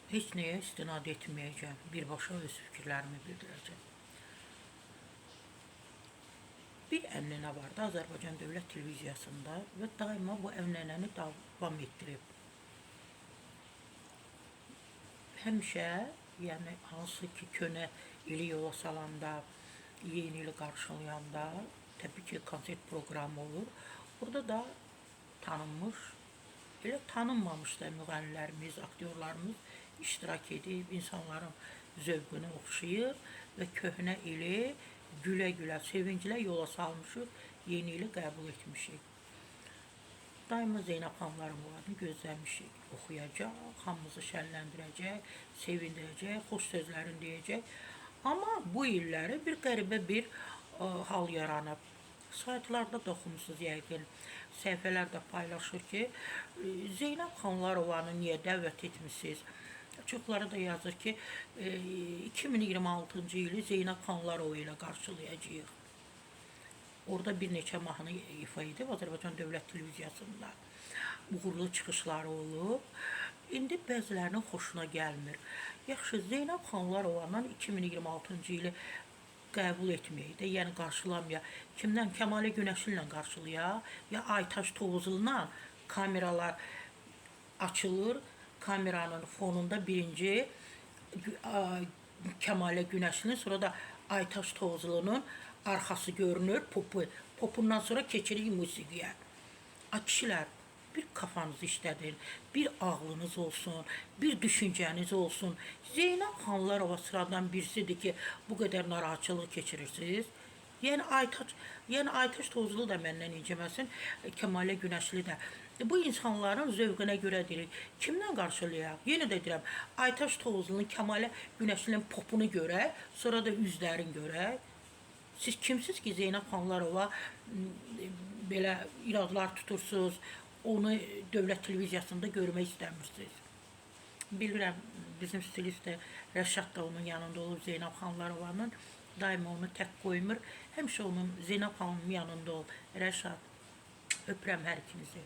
Heç nəyə istinad etməyəcəm. Birbaşa öz fikirlərimi bildirəcəm. Bir ənənə vardı Azərbaycan Dövlət Televiziyasında və daima bu ənənəni davam etdirib. Həmişə, yəni hansı ki könə ili yola salanda, yeni ili qarşılayanda, təbii ki konsert proqramı olur. Orada da tanınmış, elə tanınmamış da müğənnilərimiz, aktyorlarımız iştirak edib, insanların zövqünü oxşayır və köhnə ili gülə-gülə, sevinclə yola salmışıq, yeni ili qəbul etmişik. Daima Zeynəb Xanlarovalarını gözləmişik. Oxuyacaq, hamımızı şənləndirəcək, sevindirəcək, xoş sözlərini deyəcək. Amma bu illəri bir qəribə bir hal yaranıb. Saytlarda da oxumusunuz yəqin, səhifələrdə paylaşır ki, Zeynəb Xanlarovanı niyə dəvət etmişsiniz? Çoxları da yazır ki, 2026-cı ili Zeynəb Xanlarova ilə qarşılayacağıq. Orada bir neçə mahnı ifa edib Azərbaycan Dövlət Televiziyasında. Uğurlu çıxışları olub. İndi bəzilərinin xoşuna gəlmir. Yaxşı, Zeynəb Xanlarovandan 2026-cı ili qəbul etməyək də, yəni qarşılamayaq. Kimdən? Kəmalə Günəşli ilə qarşılayaq, ya Aytaş Tovuzlu'yla kameralar açılır, kameranın fonunda birinci Kəmalə Günəşlinin, sonra da Aytaş Tovuzlu'nun arxası görünür, popundan sonra keçirik musiqiyə. Kişilər, bir kafanızı işlədin, bir ağlınız olsun, bir düşüncəniz olsun. Zeynəb Xanlarova sıradan birisidir ki, bu qədər narahatçılıq keçirirsiniz. Yəni Aytaş Tovuzlu da məndən inciməsin, Kəmalə Günəşli də. Bu insanların zövqünə görə deyirik. Kimdən qarşılayaq? Yenə də deyirəm, Aytaş Tovuzlunun, Kəmalə Günəşlinin popunu görək, sonra da üzlərini görək. Siz kimsiniz ki Zeynəb Xanlarova belə iradlar tutursunuz, onu dövlət televiziyasında görmək istəmirsiniz? Bilirəm, bizim stilist də Rəşad da onun yanında olur, Zeynəb Xanlarovanın. Daima onu tək qoymur. Həmişə onun Zeynəb xanımın yanında ol. Rəşad, öpürəm hər ikinizi.